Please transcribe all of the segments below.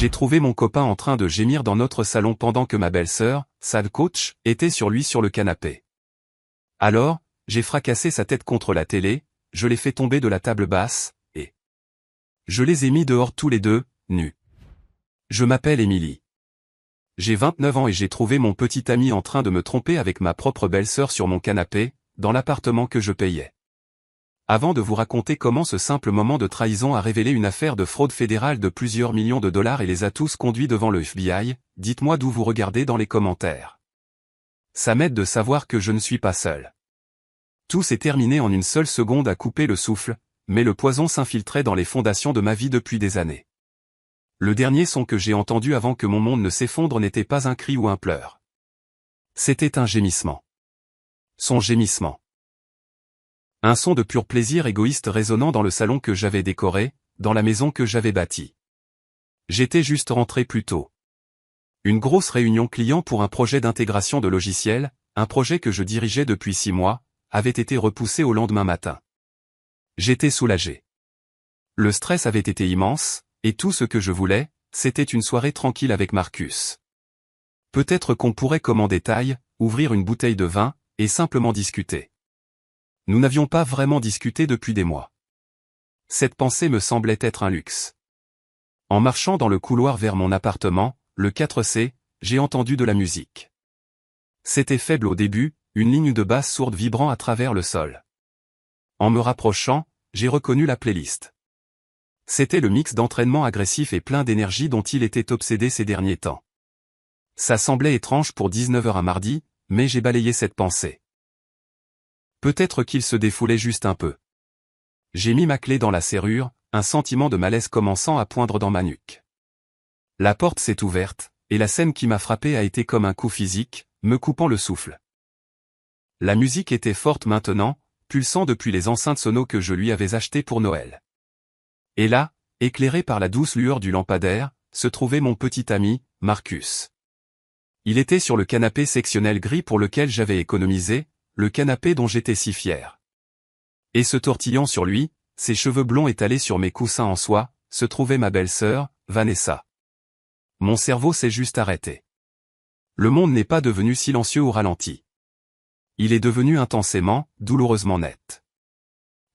J'ai trouvé mon copain en train de gémir dans notre salon pendant que ma belle-sœur, sad coach, était sur le canapé. Alors, j'ai fracassé sa tête contre la télé, je l'ai fait tomber de la table basse, et je les ai mis dehors tous les deux, nus. Je m'appelle Émilie. J'ai 29 ans et j'ai trouvé mon petit ami en train de me tromper avec ma propre belle-sœur sur mon canapé, dans l'appartement que je payais. Avant de vous raconter comment ce simple moment de trahison a révélé une affaire de fraude fédérale de plusieurs millions de dollars et les a tous conduits devant le FBI, dites-moi d'où vous regardez dans les commentaires. Ça m'aide de savoir que je ne suis pas seul. Tout s'est terminé en une seule seconde à couper le souffle, mais le poison s'infiltrait dans les fondations de ma vie depuis des années. Le dernier son que j'ai entendu avant que mon monde ne s'effondre n'était pas un cri ou un pleur. C'était un gémissement. Son gémissement. Un son de pur plaisir égoïste résonnant dans le salon que j'avais décoré, dans la maison que j'avais bâtie. J'étais juste rentré plus tôt. Une grosse réunion client pour un projet d'intégration de logiciels, un projet que je dirigeais depuis 6 mois, avait été repoussé au lendemain matin. J'étais soulagé. Le stress avait été immense, et tout ce que je voulais, c'était une soirée tranquille avec Marcus. Peut-être qu'on pourrait comme en détail, ouvrir une bouteille de vin, et simplement discuter. Nous n'avions pas vraiment discuté depuis des mois. Cette pensée me semblait être un luxe. En marchant dans le couloir vers mon appartement, le 4C, j'ai entendu de la musique. C'était faible au début, une ligne de basse sourde vibrant à travers le sol. En me rapprochant, j'ai reconnu la playlist. C'était le mix d'entraînement agressif et plein d'énergie dont il était obsédé ces derniers temps. Ça semblait étrange pour 19h un mardi, mais j'ai balayé cette pensée. Peut-être qu'il se défoulait juste un peu. J'ai mis ma clé dans la serrure, un sentiment de malaise commençant à poindre dans ma nuque. La porte s'est ouverte, et la scène qui m'a frappé a été comme un coup physique, me coupant le souffle. La musique était forte maintenant, pulsant depuis les enceintes sono que je lui avais achetées pour Noël. Et là, éclairé par la douce lueur du lampadaire, se trouvait mon petit ami, Marcus. Il était sur le canapé sectionnel gris pour lequel j'avais économisé, le canapé dont j'étais si fier. Et se tortillant sur lui, ses cheveux blonds étalés sur mes coussins en soie, se trouvait ma belle-sœur, Vanessa. Mon cerveau s'est juste arrêté. Le monde n'est pas devenu silencieux ou ralenti. Il est devenu intensément, douloureusement net.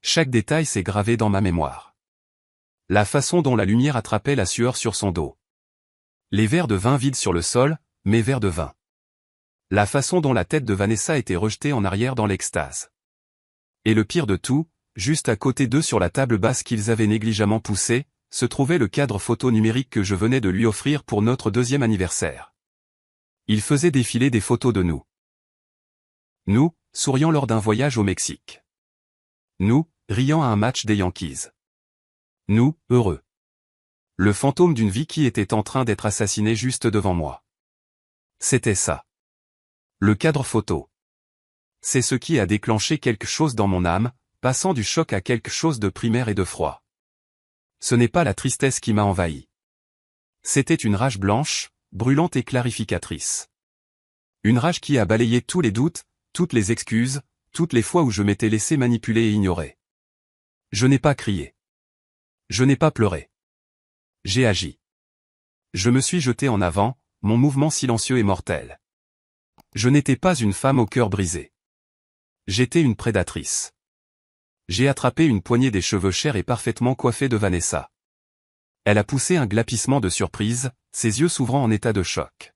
Chaque détail s'est gravé dans ma mémoire. La façon dont la lumière attrapait la sueur sur son dos. Les verres de vin vides sur le sol, mes verres de vin. La façon dont la tête de Vanessa était rejetée en arrière dans l'extase. Et le pire de tout, juste à côté d'eux sur la table basse qu'ils avaient négligemment poussée, se trouvait le cadre photo numérique que je venais de lui offrir pour notre 2e anniversaire. Il faisait défiler des photos de nous. Nous, souriant lors d'un voyage au Mexique. Nous, riant à un match des Yankees. Nous, heureux. Le fantôme d'une vie qui était en train d'être assassinée juste devant moi. C'était ça. Le cadre photo. C'est ce qui a déclenché quelque chose dans mon âme, passant du choc à quelque chose de primaire et de froid. Ce n'est pas la tristesse qui m'a envahi. C'était une rage blanche, brûlante et clarificatrice. Une rage qui a balayé tous les doutes, toutes les excuses, toutes les fois où je m'étais laissé manipuler et ignorer. Je n'ai pas crié. Je n'ai pas pleuré. J'ai agi. Je me suis jeté en avant, mon mouvement silencieux et mortel. Je n'étais pas une femme au cœur brisé. J'étais une prédatrice. J'ai attrapé une poignée des cheveux chers et parfaitement coiffés de Vanessa. Elle a poussé un glapissement de surprise, ses yeux s'ouvrant en état de choc.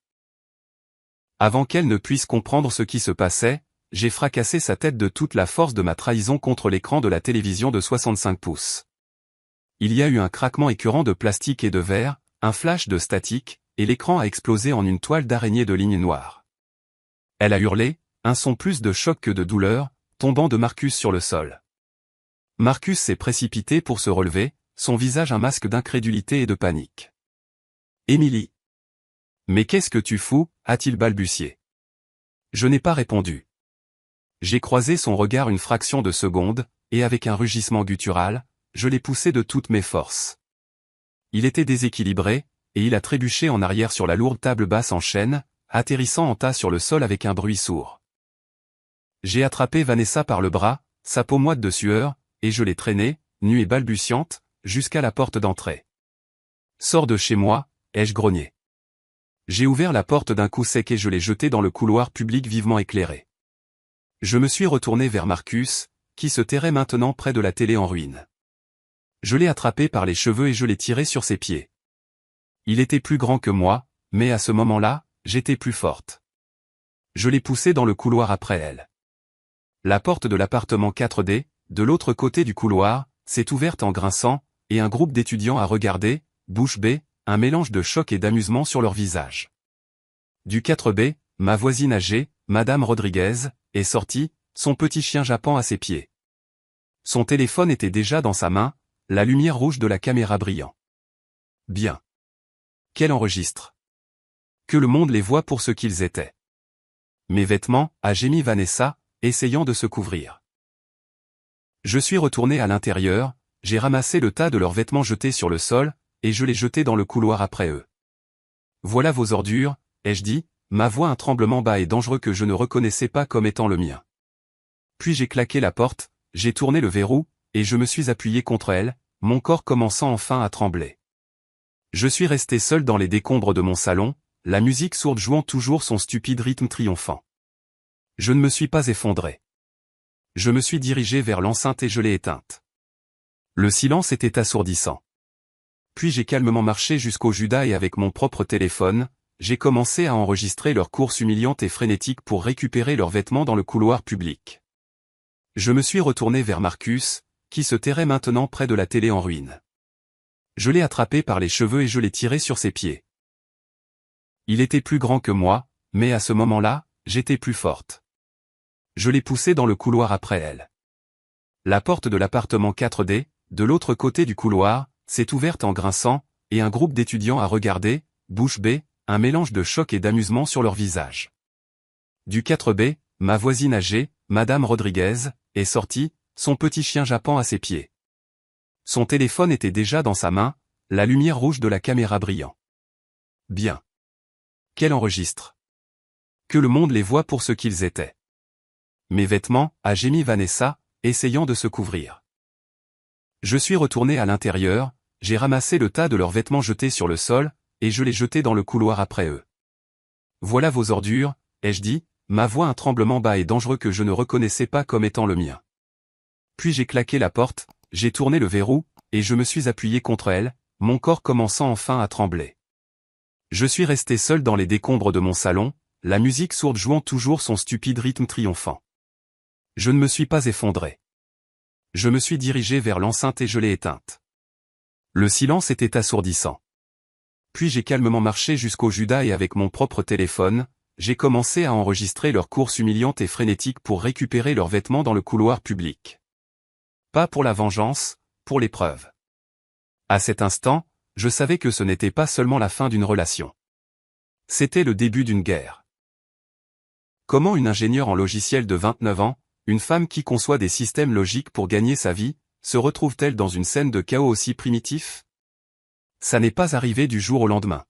Avant qu'elle ne puisse comprendre ce qui se passait, j'ai fracassé sa tête de toute la force de ma trahison contre l'écran de la télévision de 65 pouces. Il y a eu un craquement écœurant de plastique et de verre, un flash de statique, et l'écran a explosé en une toile d'araignée de lignes noires. Elle a hurlé, un son plus de choc que de douleur, tombant de Marcus sur le sol. Marcus s'est précipité pour se relever, son visage un masque d'incrédulité et de panique. « Émilie. Mais qu'est-ce que tu fous » a-t-il balbutié. Je n'ai pas répondu. J'ai croisé son regard une fraction de seconde, et avec un rugissement guttural, je l'ai poussé de toutes mes forces. Il était déséquilibré, et il a trébuché en arrière sur la lourde table basse en chêne, atterrissant en tas sur le sol avec un bruit sourd. J'ai attrapé Vanessa par le bras, sa peau moite de sueur, et je l'ai traînée, nue et balbutiante, jusqu'à la porte d'entrée. « Sors de chez moi » ai-je grogné. J'ai ouvert la porte d'un coup sec et je l'ai jeté dans le couloir public vivement éclairé. Je me suis retourné vers Marcus, qui se terrait maintenant près de la télé en ruine. Je l'ai attrapé par les cheveux et je l'ai tiré sur ses pieds. Il était plus grand que moi, mais à ce moment-là, j'étais plus forte. Je l'ai poussé dans le couloir après elle. La porte de l'appartement 4D, de l'autre côté du couloir, s'est ouverte en grinçant, et un groupe d'étudiants a regardé, bouche bée, un mélange de choc et d'amusement sur leur visage. Du 4B, ma voisine âgée, Madame Rodriguez, est sortie, son petit chien jappant à ses pieds. Son téléphone était déjà dans sa main, la lumière rouge de la caméra brillant. Bien. Qu'elle enregistre. Que le monde les voie pour ce qu'ils étaient. Mes vêtements, a gémi Vanessa, essayant de se couvrir. Je suis retourné à l'intérieur, j'ai ramassé le tas de leurs vêtements jetés sur le sol, et je les jetés dans le couloir après eux. Voilà vos ordures, ai-je dit, ma voix un tremblement bas et dangereux que je ne reconnaissais pas comme étant le mien. Puis j'ai claqué la porte, j'ai tourné le verrou, et je me suis appuyé contre elle, mon corps commençant enfin à trembler. Je suis resté seul dans les décombres de mon salon, la musique sourde jouant toujours son stupide rythme triomphant. Je ne me suis pas effondré. Je me suis dirigé vers l'enceinte et je l'ai éteinte. Le silence était assourdissant. Puis j'ai calmement marché jusqu'au Judas et avec mon propre téléphone, j'ai commencé à enregistrer leur course humiliante et frénétique pour récupérer leurs vêtements dans le couloir public. Je me suis retourné vers Marcus, qui se terrait maintenant près de la télé en ruine. Je l'ai attrapé par les cheveux et je l'ai tiré sur ses pieds. Il était plus grand que moi, mais à ce moment-là, j'étais plus forte. Je l'ai poussé dans le couloir après elle. La porte de l'appartement 4D, de l'autre côté du couloir, s'est ouverte en grinçant, et un groupe d'étudiants a regardé, bouche bée, un mélange de choc et d'amusement sur leur visage. Du 4B, ma voisine âgée, Madame Rodriguez, est sortie, son petit chien jappant à ses pieds. Son téléphone était déjà dans sa main, la lumière rouge de la caméra brillant. Bien. Qu'elle enregistre. Que le monde les voie pour ce qu'ils étaient. Mes vêtements, a gémi Vanessa, essayant de se couvrir. Je suis retourné à l'intérieur, j'ai ramassé le tas de leurs vêtements jetés sur le sol, et je les jetés dans le couloir après eux. Voilà vos ordures, ai-je dit, ma voix un tremblement bas et dangereux que je ne reconnaissais pas comme étant le mien. Puis j'ai claqué la porte, j'ai tourné le verrou, et je me suis appuyé contre elle, mon corps commençant enfin à trembler. Je suis resté seul dans les décombres de mon salon, la musique sourde jouant toujours son stupide rythme triomphant. Je ne me suis pas effondré. Je me suis dirigé vers l'enceinte et je l'ai éteinte. Le silence était assourdissant. Puis j'ai calmement marché jusqu'au Judas et avec mon propre téléphone, j'ai commencé à enregistrer leur course humiliante et frénétique pour récupérer leurs vêtements dans le couloir public. Pas pour la vengeance, pour l'épreuve. À cet instant, je savais que ce n'était pas seulement la fin d'une relation. C'était le début d'une guerre. Comment une ingénieure en logiciel de 29 ans, une femme qui conçoit des systèmes logiques pour gagner sa vie, se retrouve-t-elle dans une scène de chaos aussi primitif? Ça n'est pas arrivé du jour au lendemain.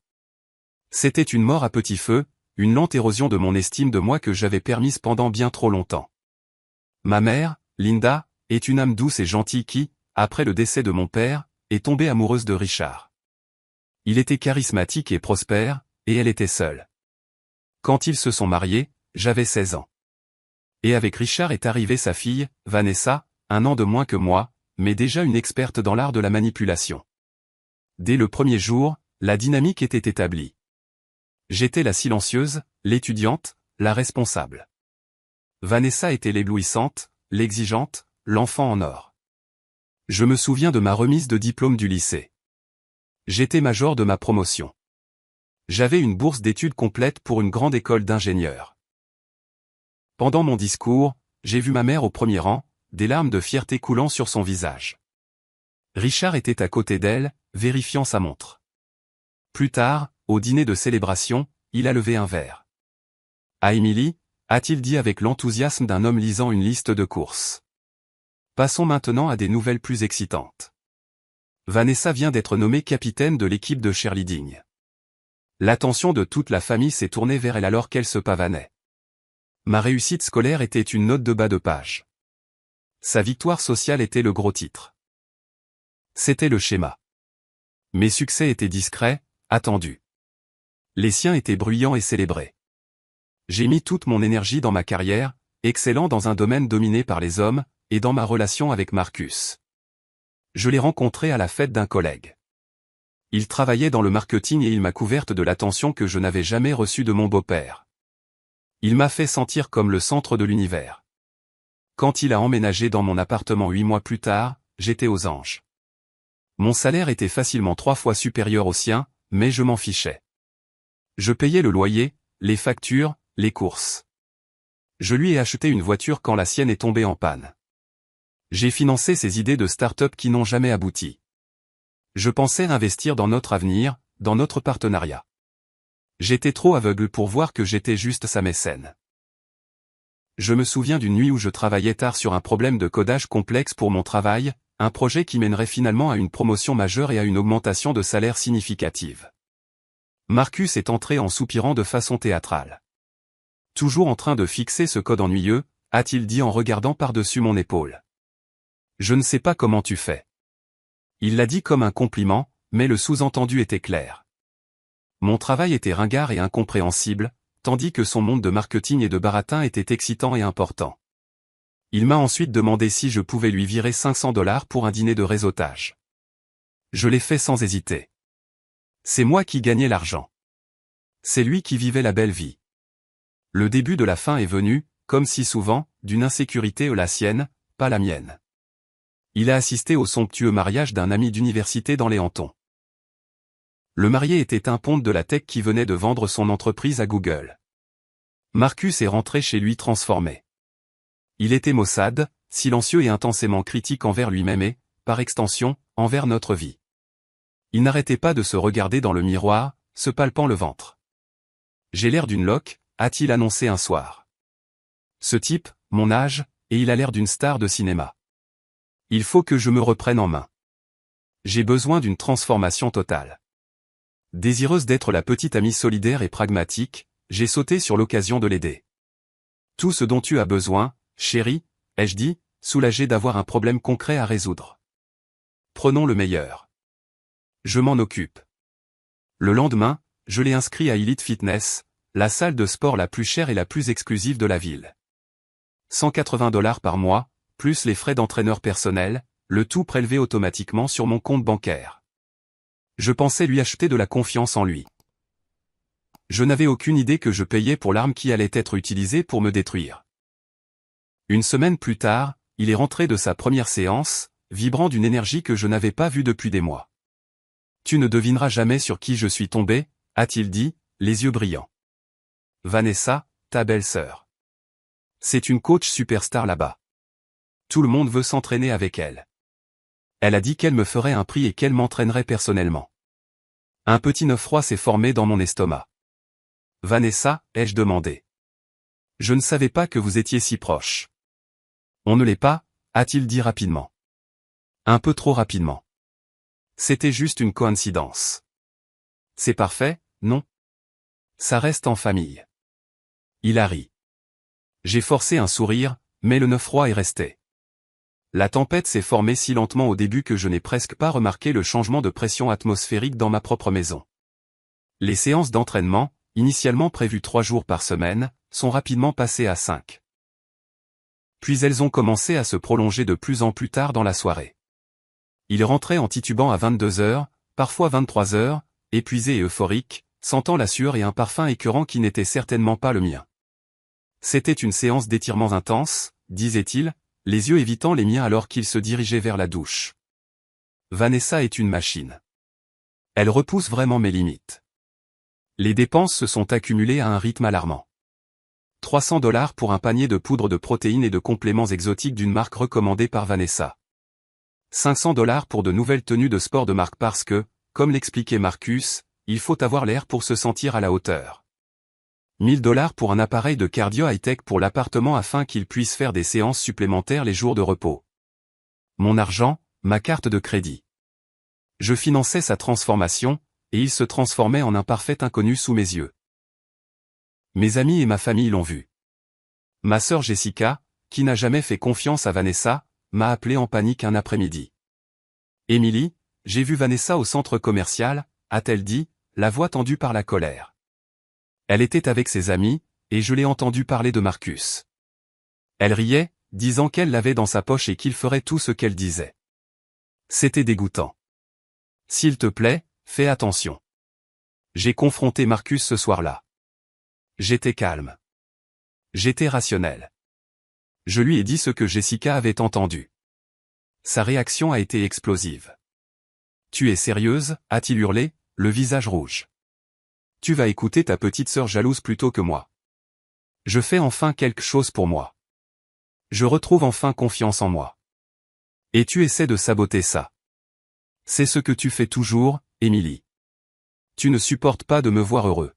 C'était une mort à petit feu, une lente érosion de mon estime de moi que j'avais permise pendant bien trop longtemps. Ma mère, Linda, est une âme douce et gentille qui, après le décès de mon père, est tombée amoureuse de Richard. Il était charismatique et prospère, et elle était seule. Quand ils se sont mariés, j'avais 16 ans. Et avec Richard est arrivée sa fille, Vanessa, 1 an de moins que moi, mais déjà une experte dans l'art de la manipulation. Dès le premier jour, la dynamique était établie. J'étais la silencieuse, l'étudiante, la responsable. Vanessa était l'éblouissante, l'exigeante, l'enfant en or. Je me souviens de ma remise de diplôme du lycée. J'étais major de ma promotion. J'avais une bourse d'études complète pour une grande école d'ingénieurs. Pendant mon discours, j'ai vu ma mère au premier rang, des larmes de fierté coulant sur son visage. Richard était à côté d'elle, vérifiant sa montre. Plus tard, au dîner de célébration, il a levé un verre. À Émilie, a-t-il dit avec l'enthousiasme d'un homme lisant une liste de courses. Passons maintenant à des nouvelles plus excitantes. Vanessa vient d'être nommée capitaine de l'équipe de cheerleading. L'attention de toute la famille s'est tournée vers elle alors qu'elle se pavanait. Ma réussite scolaire était une note de bas de page. Sa victoire sociale était le gros titre. C'était le schéma. Mes succès étaient discrets, attendu. Les siens étaient bruyants et célébrés. J'ai mis toute mon énergie dans ma carrière, excellant dans un domaine dominé par les hommes, et dans ma relation avec Marcus. Je l'ai rencontré à la fête d'un collègue. Il travaillait dans le marketing et il m'a couverte de l'attention que je n'avais jamais reçue de mon beau-père. Il m'a fait sentir comme le centre de l'univers. Quand il a emménagé dans mon appartement 8 mois plus tard, j'étais aux anges. Mon salaire était facilement 3 fois supérieur au sien, mais je m'en fichais. Je payais le loyer, les factures, les courses. Je lui ai acheté une voiture quand la sienne est tombée en panne. J'ai financé ses idées de start-up qui n'ont jamais abouti. Je pensais investir dans notre avenir, dans notre partenariat. J'étais trop aveugle pour voir que j'étais juste sa mécène. Je me souviens d'une nuit où je travaillais tard sur un problème de codage complexe pour mon travail, un projet qui mènerait finalement à une promotion majeure et à une augmentation de salaire significative. Marcus est entré en soupirant de façon théâtrale. Toujours en train de fixer ce code ennuyeux, a-t-il dit en regardant par-dessus mon épaule. Je ne sais pas comment tu fais. Il l'a dit comme un compliment, mais le sous-entendu était clair. Mon travail était ringard et incompréhensible, tandis que son monde de marketing et de baratin était excitant et important. Il m'a ensuite demandé si je pouvais lui virer $500 pour un dîner de réseautage. Je l'ai fait sans hésiter. C'est moi qui gagnais l'argent. C'est lui qui vivait la belle vie. Le début de la fin est venu, comme si souvent, d'une insécurité la sienne, pas la mienne. Il a assisté au somptueux mariage d'un ami d'université dans les Hamptons. Le marié était un ponte de la tech qui venait de vendre son entreprise à Google. Marcus est rentré chez lui transformé. Il était maussade, silencieux et intensément critique envers lui-même et, par extension, envers notre vie. Il n'arrêtait pas de se regarder dans le miroir, se palpant le ventre. J'ai l'air d'une loque, a-t-il annoncé un soir. Ce type, mon âge, et il a l'air d'une star de cinéma. Il faut que je me reprenne en main. J'ai besoin d'une transformation totale. Désireuse d'être la petite amie solidaire et pragmatique, j'ai sauté sur l'occasion de l'aider. Tout ce dont tu as besoin, chérie, ai-je dit, soulagé d'avoir un problème concret à résoudre. Prenons le meilleur. Je m'en occupe. Le lendemain, je l'ai inscrit à Elite Fitness, la salle de sport la plus chère et la plus exclusive de la ville. $180 par mois, plus les frais d'entraîneur personnel, le tout prélevé automatiquement sur mon compte bancaire. Je pensais lui acheter de la confiance en lui. Je n'avais aucune idée que je payais pour l'arme qui allait être utilisée pour me détruire. Une semaine plus tard, il est rentré de sa première séance, vibrant d'une énergie que je n'avais pas vue depuis des mois. Tu ne devineras jamais sur qui je suis tombé, a-t-il dit, les yeux brillants. Vanessa, ta belle-sœur. C'est une coach superstar là-bas. Tout le monde veut s'entraîner avec elle. Elle a dit qu'elle me ferait un prix et qu'elle m'entraînerait personnellement. Un petit neuf froid s'est formé dans mon estomac. Vanessa, ai-je demandé. Je ne savais pas que vous étiez si proche. On ne l'est pas, a-t-il dit rapidement. Un peu trop rapidement. C'était juste une coïncidence. C'est parfait, non? Ça reste en famille. Il a ri. J'ai forcé un sourire, mais le neuf froid est resté. La tempête s'est formée si lentement au début que je n'ai presque pas remarqué le changement de pression atmosphérique dans ma propre maison. Les séances d'entraînement, initialement prévues 3 jours par semaine, sont rapidement passées à 5. Puis elles ont commencé à se prolonger de plus en plus tard dans la soirée. Il rentrait en titubant à 22h, parfois 23h, épuisé et euphorique, sentant la sueur et un parfum écœurant qui n'était certainement pas le mien. C'était une séance d'étirements intense, disait-il, les yeux évitant les miens alors qu'il se dirigeait vers la douche. Vanessa est une machine. Elle repousse vraiment mes limites. Les dépenses se sont accumulées à un rythme alarmant. $300 pour un panier de poudre de protéines et de compléments exotiques d'une marque recommandée par Vanessa. $500 pour de nouvelles tenues de sport de marque parce que, comme l'expliquait Marcus, il faut avoir l'air pour se sentir à la hauteur. $1000 pour un appareil de cardio high-tech pour l'appartement afin qu'il puisse faire des séances supplémentaires les jours de repos. Mon argent, ma carte de crédit. Je finançais sa transformation, et il se transformait en un parfait inconnu sous mes yeux. Mes amis et ma famille l'ont vu. Ma sœur Jessica, qui n'a jamais fait confiance à Vanessa, m'a appelé en panique un après-midi. Émilie, j'ai vu Vanessa au centre commercial, a-t-elle dit, la voix tendue par la colère. Elle était avec ses amis, et je l'ai entendu parler de Marcus. Elle riait, disant qu'elle l'avait dans sa poche et qu'il ferait tout ce qu'elle disait. C'était dégoûtant. S'il te plaît, fais attention. J'ai confronté Marcus ce soir-là. J'étais calme. J'étais rationnel. Je lui ai dit ce que Jessica avait entendu. Sa réaction a été explosive. « Tu es sérieuse ?» a-t-il hurlé, le visage rouge. « Tu vas écouter ta petite sœur jalouse plutôt que moi. Je fais enfin quelque chose pour moi. Je retrouve enfin confiance en moi. Et tu essaies de saboter ça. C'est ce que tu fais toujours, Émilie. Tu ne supportes pas de me voir heureux. »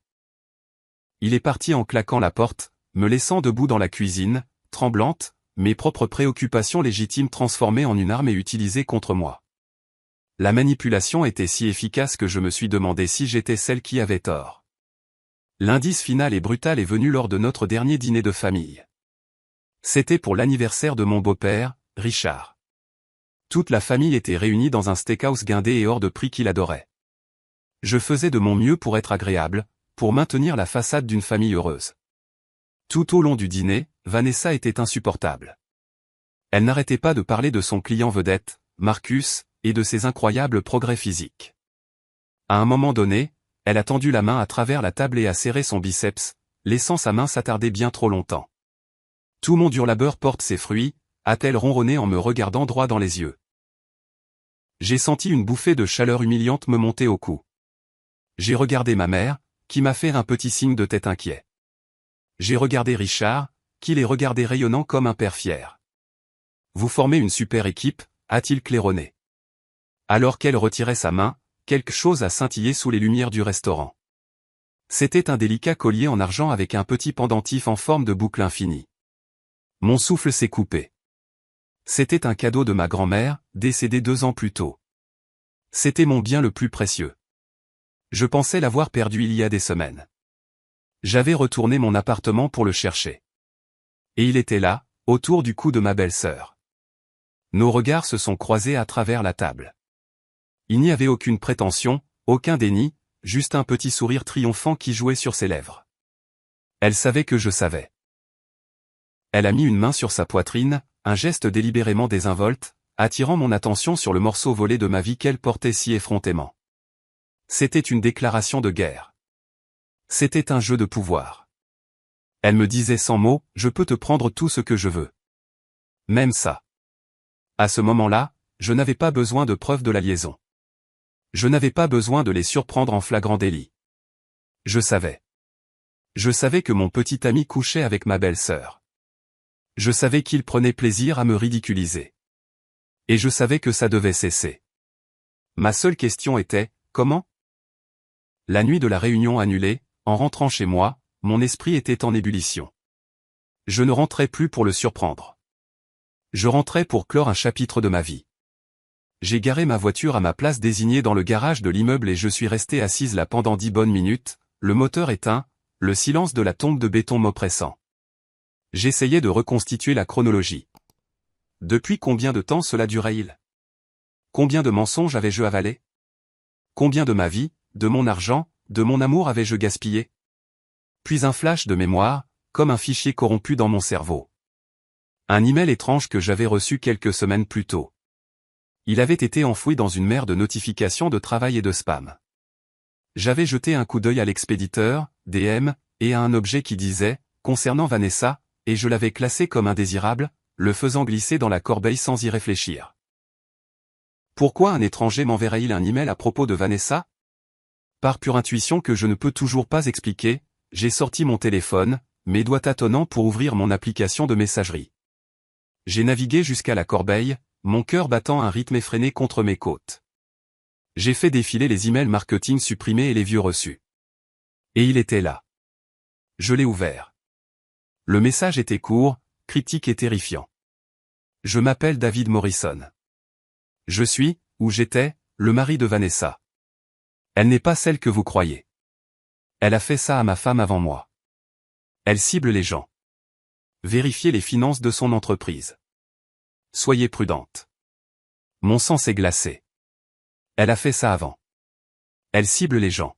Il est parti en claquant la porte, me laissant debout dans la cuisine, tremblante, mes propres préoccupations légitimes transformées en une arme et utilisées contre moi. La manipulation était si efficace que je me suis demandé si j'étais celle qui avait tort. L'indice final et brutal est venu lors de notre dernier dîner de famille. C'était pour l'anniversaire de mon beau-père, Richard. Toute la famille était réunie dans un steakhouse guindé et hors de prix qu'il adorait. Je faisais de mon mieux pour être agréable, pour maintenir la façade d'une famille heureuse. Tout au long du dîner, Vanessa était insupportable. Elle n'arrêtait pas de parler de son client vedette, Marcus, et de ses incroyables progrès physiques. À un moment donné, elle a tendu la main à travers la table et a serré son biceps, laissant sa main s'attarder bien trop longtemps. « Tout mon dur labeur porte ses fruits », a-t-elle ronronné en me regardant droit dans les yeux. J'ai senti une bouffée de chaleur humiliante me monter au cou. J'ai regardé ma mère, qui m'a fait un petit signe de tête inquiet. J'ai regardé Richard, qui les regardait rayonnant comme un père fier. « Vous formez une super équipe », a-t-il claironné. Alors qu'elle retirait sa main, quelque chose a scintillé sous les lumières du restaurant. C'était un délicat collier en argent avec un petit pendentif en forme de boucle infinie. Mon souffle s'est coupé. C'était un cadeau de ma grand-mère, décédée 2 ans plus tôt. C'était mon bien le plus précieux. Je pensais l'avoir perdu il y a des semaines. J'avais retourné mon appartement pour le chercher. Et il était là, autour du cou de ma belle-sœur. Nos regards se sont croisés à travers la table. Il n'y avait aucune prétention, aucun déni, juste un petit sourire triomphant qui jouait sur ses lèvres. Elle savait que je savais. Elle a mis une main sur sa poitrine, un geste délibérément désinvolte, attirant mon attention sur le morceau volé de ma vie qu'elle portait si effrontément. C'était une déclaration de guerre. C'était un jeu de pouvoir. Elle me disait sans mots, je peux te prendre tout ce que je veux. Même ça. À ce moment-là, je n'avais pas besoin de preuves de la liaison. Je n'avais pas besoin de les surprendre en flagrant délit. Je savais. Je savais que mon petit ami couchait avec ma belle-sœur. Je savais qu'il prenait plaisir à me ridiculiser. Et je savais que ça devait cesser. Ma seule question était, comment ? La nuit de la réunion annulée, en rentrant chez moi, mon esprit était en ébullition. Je ne rentrais plus pour le surprendre. Je rentrais pour clore un chapitre de ma vie. J'ai garé ma voiture à ma place désignée dans le garage de l'immeuble et je suis resté assise là pendant 10 bonnes minutes, le moteur éteint, le silence de la tombe de béton m'oppressant. J'essayais de reconstituer la chronologie. Depuis combien de temps cela durait-il ? Combien de mensonges avais-je avalé ? Combien de ma vie, de mon argent, de mon amour avais-je gaspillé ? Puis un flash de mémoire, comme un fichier corrompu dans mon cerveau. Un email étrange que j'avais reçu quelques semaines plus tôt. Il avait été enfoui dans une mer de notifications de travail et de spam. J'avais jeté un coup d'œil à l'expéditeur, DM, et à un objet qui disait, concernant Vanessa, et je l'avais classé comme indésirable, le faisant glisser dans la corbeille sans y réfléchir. Pourquoi un étranger m'enverrait-il un email à propos de Vanessa ? Par pure intuition que je ne peux toujours pas expliquer, j'ai sorti mon téléphone, mes doigts tâtonnants pour ouvrir mon application de messagerie. J'ai navigué jusqu'à la corbeille, mon cœur battant un rythme effréné contre mes côtes. J'ai fait défiler les emails marketing supprimés et les vieux reçus. Et il était là. Je l'ai ouvert. Le message était court, cryptique et terrifiant. Je m'appelle David Morrison. Je suis, ou j'étais, le mari de Vanessa. Elle n'est pas celle que vous croyez. Elle a fait ça à ma femme avant moi. Elle cible les gens. Vérifiez les finances de son entreprise. Soyez prudente. Mon sang s'est glacé. Elle a fait ça avant. Elle cible les gens.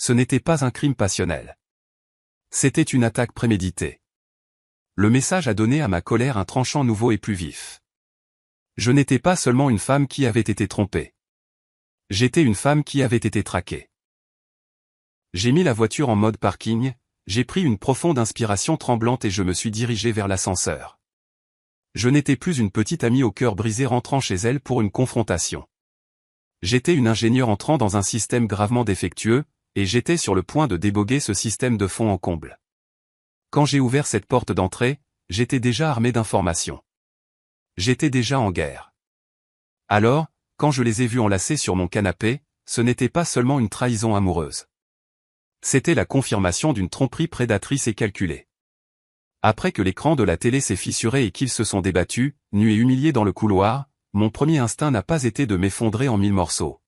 Ce n'était pas un crime passionnel. C'était une attaque préméditée. Le message a donné à ma colère un tranchant nouveau et plus vif. Je n'étais pas seulement une femme qui avait été trompée. J'étais une femme qui avait été traquée. J'ai mis la voiture en mode parking, j'ai pris une profonde inspiration tremblante et je me suis dirigé vers l'ascenseur. Je n'étais plus une petite amie au cœur brisé rentrant chez elle pour une confrontation. J'étais une ingénieure entrant dans un système gravement défectueux, et j'étais sur le point de déboguer ce système de fond en comble. Quand j'ai ouvert cette porte d'entrée, j'étais déjà armé d'informations. J'étais déjà en guerre. Alors, quand je les ai vus enlacés sur mon canapé, ce n'était pas seulement une trahison amoureuse. C'était la confirmation d'une tromperie prédatrice et calculée. Après que l'écran de la télé s'est fissuré et qu'ils se sont débattus, nus et humiliés dans le couloir, mon premier instinct n'a pas été de m'effondrer en 1000 morceaux.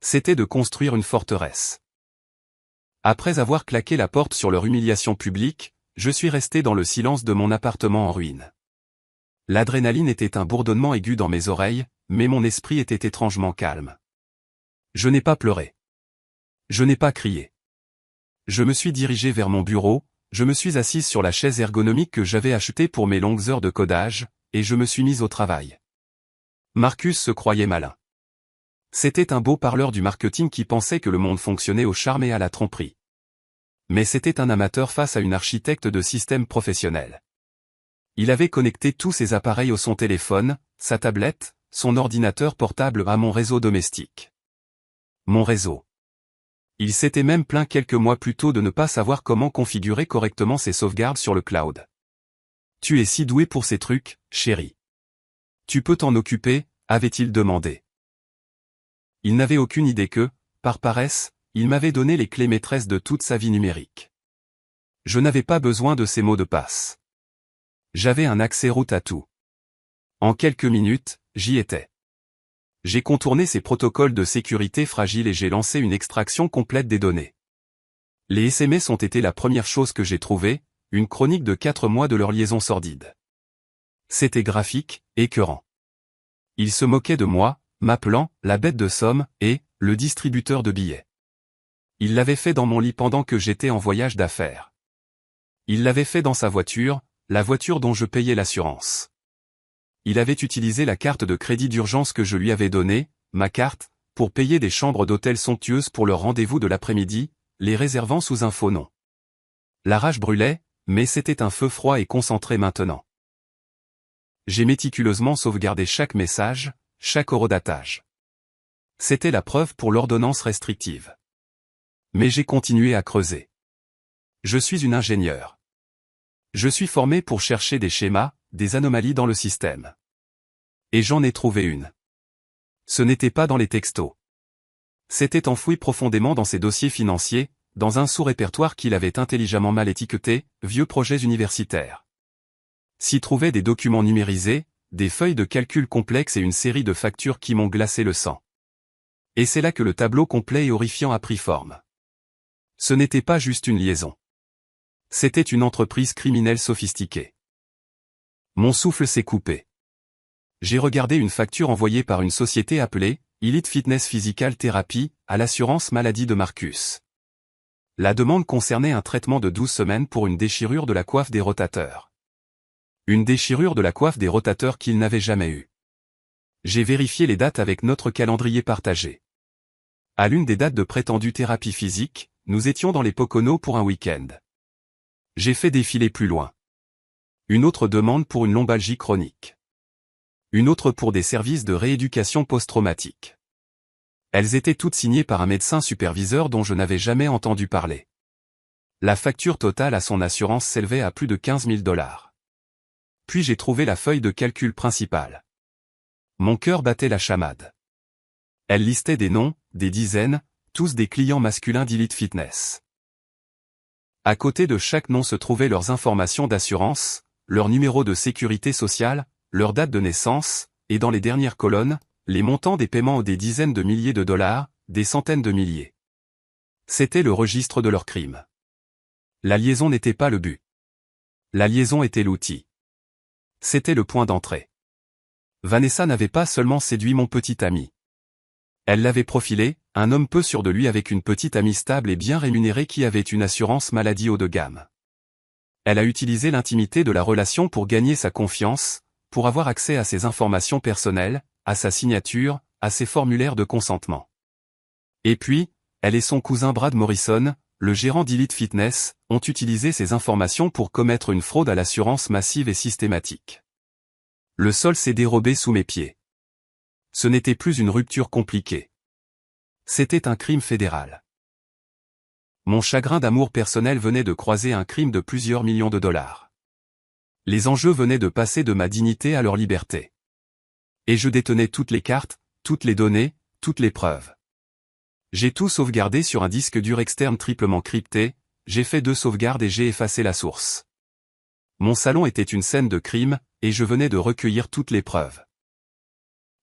C'était de construire une forteresse. Après avoir claqué la porte sur leur humiliation publique, je suis resté dans le silence de mon appartement en ruine. L'adrénaline était un bourdonnement aigu dans mes oreilles, mais mon esprit était étrangement calme. Je n'ai pas pleuré. Je n'ai pas crié. Je me suis dirigé vers mon bureau, je me suis assise sur la chaise ergonomique que j'avais achetée pour mes longues heures de codage, et je me suis mis au travail. Marcus se croyait malin. C'était un beau parleur du marketing qui pensait que le monde fonctionnait au charme et à la tromperie. Mais c'était un amateur face à une architecte de système professionnel. Il avait connecté tous ses appareils au son téléphone, sa tablette, son ordinateur portable à mon réseau domestique. Mon réseau. Il s'était même plaint quelques mois plus tôt de ne pas savoir comment configurer correctement ses sauvegardes sur le cloud. Tu es si doué pour ces trucs, chérie. Tu peux t'en occuper, avait-il demandé. Il n'avait aucune idée que, par paresse, il m'avait donné les clés maîtresses de toute sa vie numérique. Je n'avais pas besoin de ses mots de passe. J'avais un accès route à tout. En quelques minutes, j'y étais. J'ai contourné ces protocoles de sécurité fragiles et j'ai lancé une extraction complète des données. Les SMS ont été la première chose que j'ai trouvée, une chronique de 4 mois de leur liaison sordide. C'était graphique, écœurant. Ils se moquaient de moi, m'appelant « la bête de somme » et « le distributeur de billets ». Il l'avait fait dans mon lit pendant que j'étais en voyage d'affaires. Il l'avait fait dans sa voiture, la voiture dont je payais l'assurance. Il avait utilisé la carte de crédit d'urgence que je lui avais donnée, ma carte, pour payer des chambres d'hôtel somptueuses pour leur rendez-vous de l'après-midi, les réservant sous un faux nom. La rage brûlait, mais c'était un feu froid et concentré maintenant. J'ai méticuleusement sauvegardé chaque message, chaque horodatage. C'était la preuve pour l'ordonnance restrictive. Mais j'ai continué à creuser. Je suis une ingénieure. Je suis formé pour chercher des schémas, des anomalies dans le système. Et j'en ai trouvé une. Ce n'était pas dans les textos. C'était enfoui profondément dans ses dossiers financiers, dans un sous-répertoire qu'il avait intelligemment mal étiqueté, vieux projets universitaires. S'y trouvaient des documents numérisés, des feuilles de calcul complexes et une série de factures qui m'ont glacé le sang. Et c'est là que le tableau complet et horrifiant a pris forme. Ce n'était pas juste une liaison. C'était une entreprise criminelle sophistiquée. Mon souffle s'est coupé. J'ai regardé une facture envoyée par une société appelée Elite Fitness Physical Therapy à l'assurance maladie de Marcus. La demande concernait un traitement de 12 semaines pour une déchirure de la coiffe des rotateurs. Une déchirure de la coiffe des rotateurs qu'il n'avait jamais eue. J'ai vérifié les dates avec notre calendrier partagé. À l'une des dates de prétendue thérapie physique, nous étions dans les Poconos pour un week-end. J'ai fait défiler plus loin. Une autre demande pour une lombalgie chronique. Une autre pour des services de rééducation post-traumatique. Elles étaient toutes signées par un médecin superviseur dont je n'avais jamais entendu parler. La facture totale à son assurance s'élevait à plus de 15 000 $. Puis j'ai trouvé la feuille de calcul principale. Mon cœur battait la chamade. Elle listait des noms, des dizaines, tous des clients masculins d'Elite Fitness. À côté de chaque nom se trouvaient leurs informations d'assurance, leur numéro de sécurité sociale, leur date de naissance, et dans les dernières colonnes, les montants des paiements des dizaines de milliers de dollars, des centaines de milliers. C'était le registre de leurs crimes. La liaison n'était pas le but. La liaison était l'outil. C'était le point d'entrée. Vanessa n'avait pas seulement séduit mon petit ami. Elle l'avait profilé, un homme peu sûr de lui avec une petite amie stable et bien rémunérée qui avait une assurance maladie haut de gamme. Elle a utilisé l'intimité de la relation pour gagner sa confiance, pour avoir accès à ses informations personnelles, à sa signature, à ses formulaires de consentement. Et puis, elle et son cousin Brad Morrison, le gérant d'Elite Fitness, ont utilisé ces informations pour commettre une fraude à l'assurance massive et systématique. Le sol s'est dérobé sous mes pieds. Ce n'était plus une rupture compliquée. C'était un crime fédéral. Mon chagrin d'amour personnel venait de croiser un crime de plusieurs millions de dollars. Les enjeux venaient de passer de ma dignité à leur liberté. Et je détenais toutes les cartes, toutes les données, toutes les preuves. J'ai tout sauvegardé sur un disque dur externe triplement crypté, j'ai fait 2 sauvegardes et j'ai effacé la source. Mon salon était une scène de crime, et je venais de recueillir toutes les preuves.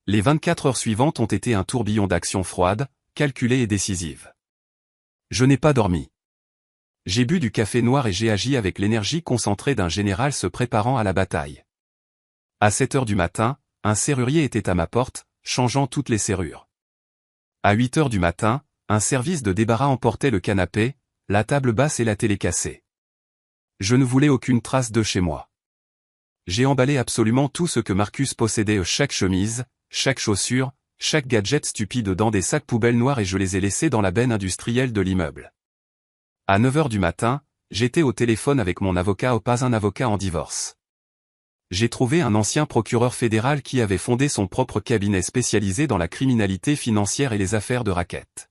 Les 24 heures suivantes ont été un tourbillon d'actions froides, calculées et décisives. Je n'ai pas dormi. J'ai bu du café noir et j'ai agi avec l'énergie concentrée d'un général se préparant à la bataille. À 7 heures du matin, un serrurier était à ma porte, changeant toutes les serrures. À 8 heures du matin, un service de débarras emportait le canapé, la table basse et la télé cassée. Je ne voulais aucune trace de chez moi. J'ai emballé absolument tout ce que Marcus possédait, chaque chemise, chaque chaussure, chaque gadget stupide dans des sacs poubelles noirs et je les ai laissés dans la benne industrielle de l'immeuble. À 9 heures du matin, j'étais au téléphone avec mon avocat, pas un avocat en divorce. J'ai trouvé un ancien procureur fédéral qui avait fondé son propre cabinet spécialisé dans la criminalité financière et les affaires de racket.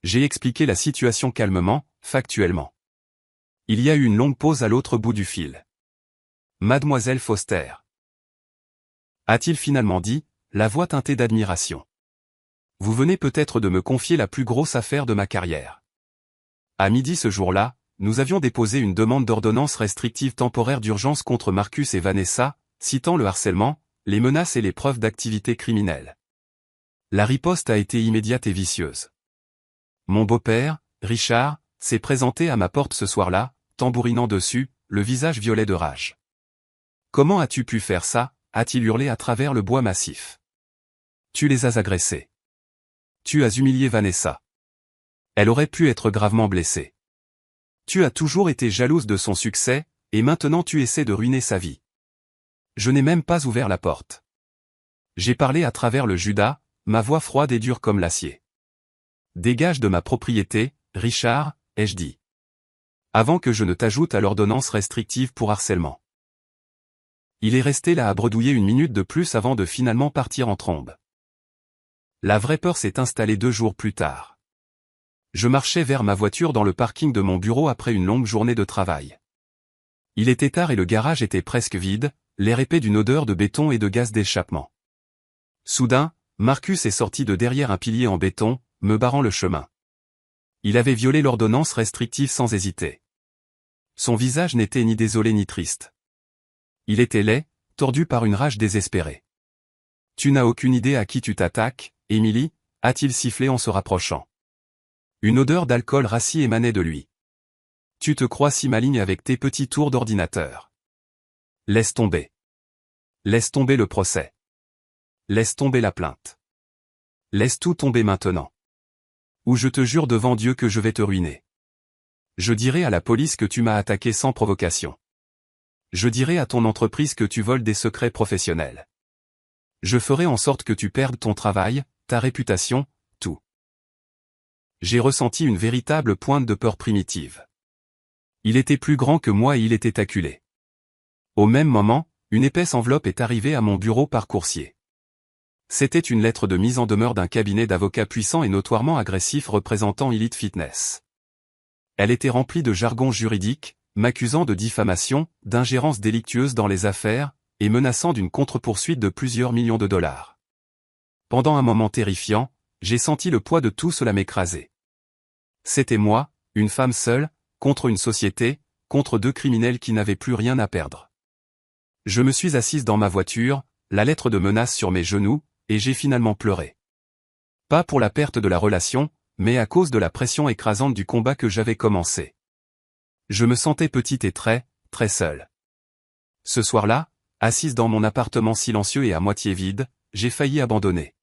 J'ai expliqué la situation calmement, factuellement. Il y a eu une longue pause à l'autre bout du fil. Mademoiselle Foster. A-t-il finalement dit, la voix teintée d'admiration. Vous venez peut-être de me confier la plus grosse affaire de ma carrière. À midi ce jour-là, nous avions déposé une demande d'ordonnance restrictive temporaire d'urgence contre Marcus et Vanessa, citant le harcèlement, les menaces et les preuves d'activité criminelle. La riposte a été immédiate et vicieuse. Mon beau-père, Richard, s'est présenté à ma porte ce soir-là, tambourinant dessus, le visage violet de rage. « Comment as-tu pu faire ça ?» a-t-il hurlé à travers le bois massif. « Tu les as agressés. Tu as humilié Vanessa. Elle aurait pu être gravement blessée. Tu as toujours été jalouse de son succès, et maintenant tu essaies de ruiner sa vie. Je n'ai même pas ouvert la porte. J'ai parlé à travers le Judas, ma voix froide et dure comme l'acier. Dégage de ma propriété, Richard, ai-je dit. Avant que je ne t'ajoute à l'ordonnance restrictive pour harcèlement. Il est resté là à bredouiller une minute de plus avant de finalement partir en trombe. La vraie peur s'est installée 2 jours plus tard. Je marchais vers ma voiture dans le parking de mon bureau après une longue journée de travail. Il était tard et le garage était presque vide, l'air épais d'une odeur de béton et de gaz d'échappement. Soudain, Marcus est sorti de derrière un pilier en béton, me barrant le chemin. Il avait violé l'ordonnance restrictive sans hésiter. Son visage n'était ni désolé ni triste. Il était laid, tordu par une rage désespérée. « Tu n'as aucune idée à qui tu t'attaques, Emily ?» a-t-il sifflé en se rapprochant. Une odeur d'alcool rassis émanait de lui. « Tu te crois si maligne avec tes petits tours d'ordinateur. Laisse tomber. Laisse tomber le procès. Laisse tomber la plainte. Laisse tout tomber maintenant. Ou je te jure devant Dieu que je vais te ruiner. Je dirai à la police que tu m'as attaqué sans provocation. Je dirai à ton entreprise que tu voles des secrets professionnels. Je ferai en sorte que tu perdes ton travail, ta réputation, tout. » J'ai ressenti une véritable pointe de peur primitive. Il était plus grand que moi et il était acculé. Au même moment, une épaisse enveloppe est arrivée à mon bureau par coursier. C'était une lettre de mise en demeure d'un cabinet d'avocats puissant et notoirement agressif représentant Elite Fitness. Elle était remplie de jargon juridique, m'accusant de diffamation, d'ingérence délictueuse dans les affaires, et menaçant d'une contre-poursuite de plusieurs millions de dollars. Pendant un moment terrifiant, j'ai senti le poids de tout cela m'écraser. C'était moi, une femme seule, contre une société, contre 2 criminels qui n'avaient plus rien à perdre. Je me suis assise dans ma voiture, la lettre de menace sur mes genoux, et j'ai finalement pleuré. Pas pour la perte de la relation, mais à cause de la pression écrasante du combat que j'avais commencé. Je me sentais petite et très, très seule. Ce soir-là, assise dans mon appartement silencieux et à moitié vide, j'ai failli abandonner.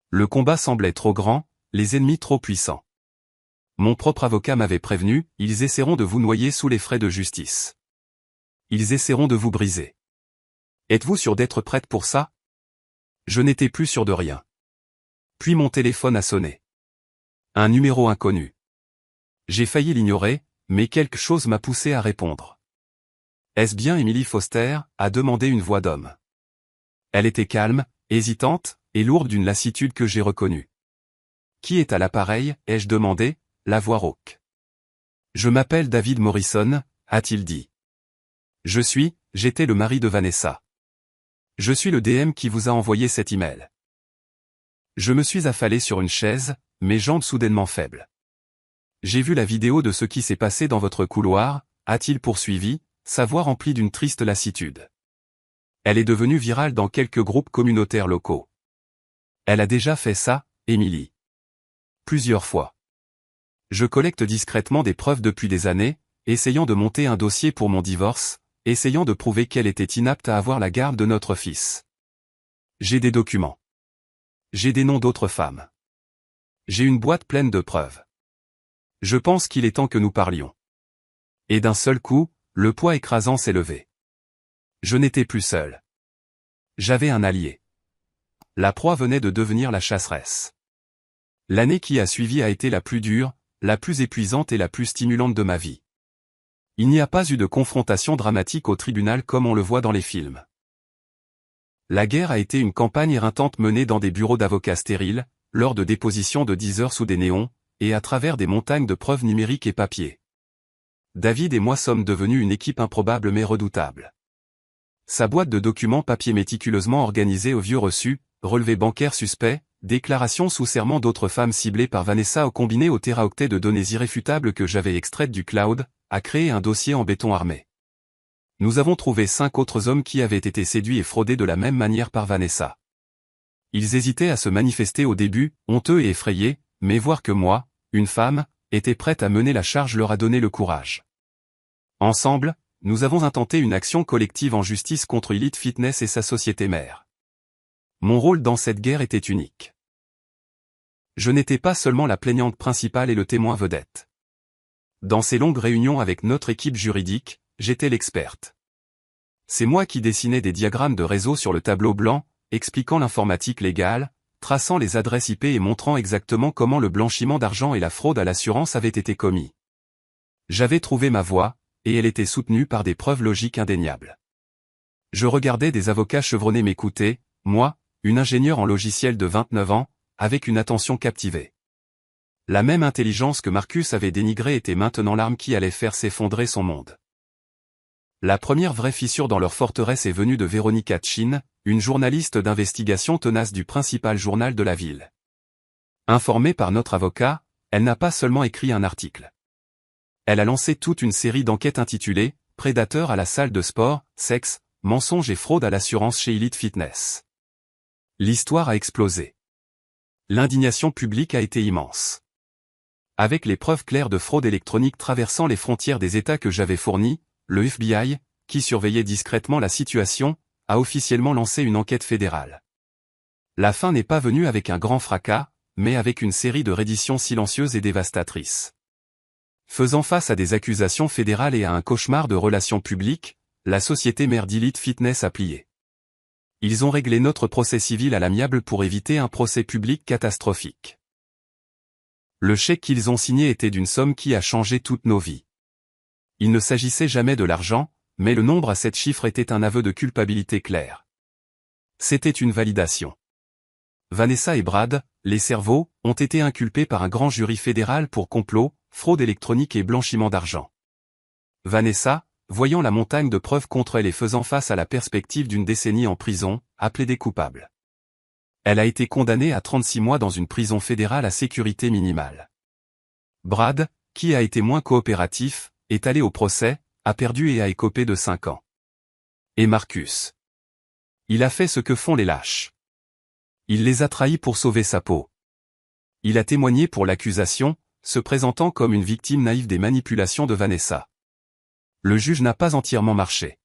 Le combat semblait trop grand, les ennemis trop puissants. Mon propre avocat m'avait prévenu, ils essaieront de vous noyer sous les frais de justice. Ils essaieront de vous briser. Êtes-vous sûr d'être prête pour ça? Je n'étais plus sûr de rien. Puis mon téléphone a sonné. Un numéro inconnu. J'ai failli l'ignorer, mais quelque chose m'a poussé à répondre. Est-ce bien Emily Foster? A demandé une voix d'homme. Elle était calme, hésitante, et lourde d'une lassitude que j'ai reconnue. Qui est à l'appareil? Ai-je demandé, la voix rauque. Je m'appelle David Morrison, a-t-il dit. J'étais le mari de Vanessa. Je suis le DM qui vous a envoyé cet email. Je me suis affalé sur une chaise, mes jambes soudainement faibles. J'ai vu la vidéo de ce qui s'est passé dans votre couloir, a-t-il poursuivi, sa voix remplie d'une triste lassitude. Elle est devenue virale dans quelques groupes communautaires locaux. Elle a déjà fait ça, Emily. Plusieurs fois. Je collecte discrètement des preuves depuis des années, essayant de monter un dossier pour mon divorce, essayant de prouver qu'elle était inapte à avoir la garde de notre fils. J'ai des documents. J'ai des noms d'autres femmes. J'ai une boîte pleine de preuves. Je pense qu'il est temps que nous parlions. Et d'un seul coup, le poids écrasant s'est levé. Je n'étais plus seul. J'avais un allié. La proie venait de devenir la chasseresse. L'année qui a suivi a été la plus dure, la plus épuisante et la plus stimulante de ma vie. Il n'y a pas eu de confrontation dramatique au tribunal comme on le voit dans les films. La guerre a été une campagne éreintante menée dans des bureaux d'avocats stériles, lors de dépositions de 10 heures sous des néons, et à travers des montagnes de preuves numériques et papier. David et moi sommes devenus une équipe improbable mais redoutable. Sa boîte de documents papier méticuleusement organisée au vieux reçu, relevés bancaires suspects, déclarations sous serment d'autres femmes ciblées par Vanessa au combiné au téraoctet de données irréfutables que j'avais extraites du cloud, a créé un dossier en béton armé. Nous avons trouvé 5 autres hommes qui avaient été séduits et fraudés de la même manière par Vanessa. Ils hésitaient à se manifester au début, honteux et effrayés, mais voir que moi, une femme, était prête à mener la charge leur a donné le courage. Ensemble, nous avons intenté une action collective en justice contre Elite Fitness et sa société mère. Mon rôle dans cette guerre était unique. Je n'étais pas seulement la plaignante principale et le témoin vedette. Dans ces longues réunions avec notre équipe juridique, j'étais l'experte. C'est moi qui dessinais des diagrammes de réseau sur le tableau blanc, expliquant l'informatique légale, traçant les adresses IP et montrant exactement comment le blanchiment d'argent et la fraude à l'assurance avaient été commis. J'avais trouvé ma voie, et elle était soutenue par des preuves logiques indéniables. Je regardais des avocats chevronnés m'écouter, moi, une ingénieure en logiciel de 29 ans, avec une attention captivée. La même intelligence que Marcus avait dénigrée était maintenant l'arme qui allait faire s'effondrer son monde. La première vraie fissure dans leur forteresse est venue de Veronica Chin, une journaliste d'investigation tenace du principal journal de la ville. Informée par notre avocat, elle n'a pas seulement écrit un article. Elle a lancé toute une série d'enquêtes intitulées « Prédateurs à la salle de sport, sexe, mensonges et fraude à l'assurance chez Elite Fitness ». L'histoire a explosé. L'indignation publique a été immense. Avec les preuves claires de fraude électronique traversant les frontières des États que j'avais fournies, le FBI, qui surveillait discrètement la situation, a officiellement lancé une enquête fédérale. La fin n'est pas venue avec un grand fracas, mais avec une série de redditions silencieuses et dévastatrices. Faisant face à des accusations fédérales et à un cauchemar de relations publiques, la société mère d'Elite Fitness a plié. Ils ont réglé notre procès civil à l'amiable pour éviter un procès public catastrophique. Le chèque qu'ils ont signé était d'une somme qui a changé toutes nos vies. Il ne s'agissait jamais de l'argent, mais le nombre à 7 chiffres était un aveu de culpabilité clair. C'était une validation. Vanessa et Brad, les cerveaux, ont été inculpés par un grand jury fédéral pour complot, fraude électronique et blanchiment d'argent. Vanessa, voyant la montagne de preuves contre elle et faisant face à la perspective d'une décennie en prison, a plaidé coupable. Elle a été condamnée à 36 mois dans une prison fédérale à sécurité minimale. Brad, qui a été moins coopératif, est allé au procès, a perdu et a écopé de 5 ans. Et Marcus. Il a fait ce que font les lâches. Il les a trahis pour sauver sa peau. Il a témoigné pour l'accusation, se présentant comme une victime naïve des manipulations de Vanessa. Le juge n'a pas entièrement marché.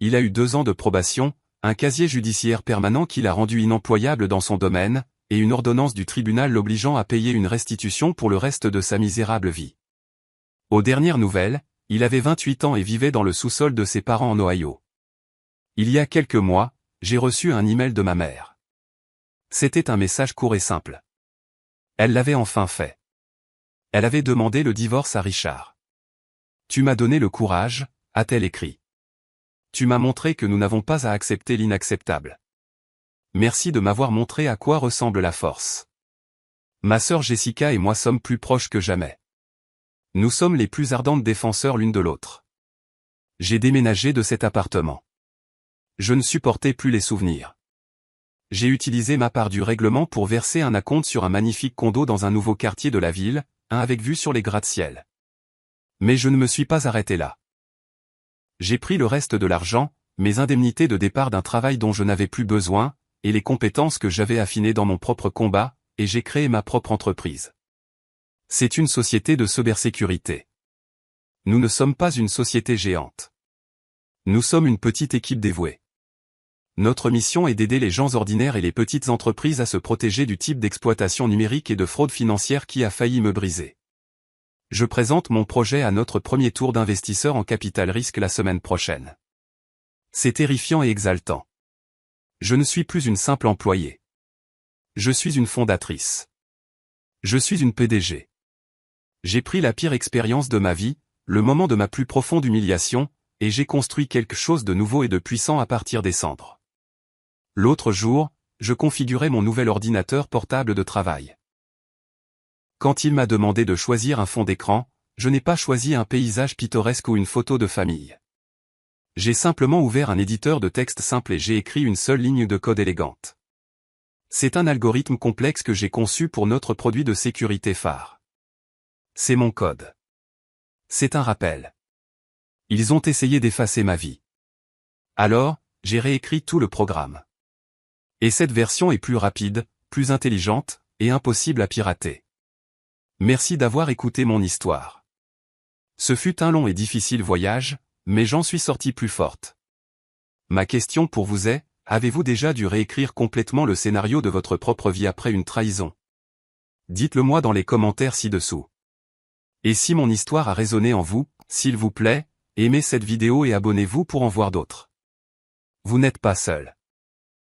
Il a eu 2 ans de probation, un casier judiciaire permanent qui l'a rendu inemployable dans son domaine, et une ordonnance du tribunal l'obligeant à payer une restitution pour le reste de sa misérable vie. Aux dernières nouvelles, il avait 28 ans et vivait dans le sous-sol de ses parents en Ohio. Il y a quelques mois, j'ai reçu un email de ma mère. C'était un message court et simple. Elle l'avait enfin fait. Elle avait demandé le divorce à Richard. « Tu m'as donné le courage », a-t-elle écrit. « Tu m'as montré que nous n'avons pas à accepter l'inacceptable. Merci de m'avoir montré à quoi ressemble la force. Ma sœur Jessica et moi sommes plus proches que jamais. Nous sommes les plus ardentes défenseurs l'une de l'autre. J'ai déménagé de cet appartement. Je ne supportais plus les souvenirs. J'ai utilisé ma part du règlement pour verser un acompte sur un magnifique condo dans un nouveau quartier de la ville, un avec vue sur les gratte-ciel. Mais je ne me suis pas arrêté là. J'ai pris le reste de l'argent, mes indemnités de départ d'un travail dont je n'avais plus besoin, et les compétences que j'avais affinées dans mon propre combat, et j'ai créé ma propre entreprise. C'est une société de cybersécurité. Nous ne sommes pas une société géante. Nous sommes une petite équipe dévouée. Notre mission est d'aider les gens ordinaires et les petites entreprises à se protéger du type d'exploitation numérique et de fraude financière qui a failli me briser. Je présente mon projet à notre premier tour d'investisseurs en capital risque la semaine prochaine. C'est terrifiant et exaltant. Je ne suis plus une simple employée. Je suis une fondatrice. Je suis une PDG. J'ai pris la pire expérience de ma vie, le moment de ma plus profonde humiliation, et j'ai construit quelque chose de nouveau et de puissant à partir des cendres. L'autre jour, je configurais mon nouvel ordinateur portable de travail. Quand il m'a demandé de choisir un fond d'écran, je n'ai pas choisi un paysage pittoresque ou une photo de famille. J'ai simplement ouvert un éditeur de texte simple et j'ai écrit une seule ligne de code élégante. C'est un algorithme complexe que j'ai conçu pour notre produit de sécurité phare. C'est mon code. C'est un rappel. Ils ont essayé d'effacer ma vie. Alors, j'ai réécrit tout le programme. Et cette version est plus rapide, plus intelligente, et impossible à pirater. Merci d'avoir écouté mon histoire. Ce fut un long et difficile voyage, mais j'en suis sorti plus forte. Ma question pour vous est, avez-vous déjà dû réécrire complètement le scénario de votre propre vie après une trahison? Dites-le moi dans les commentaires ci-dessous. Et si mon histoire a résonné en vous, s'il vous plaît, aimez cette vidéo et abonnez-vous pour en voir d'autres. Vous n'êtes pas seul.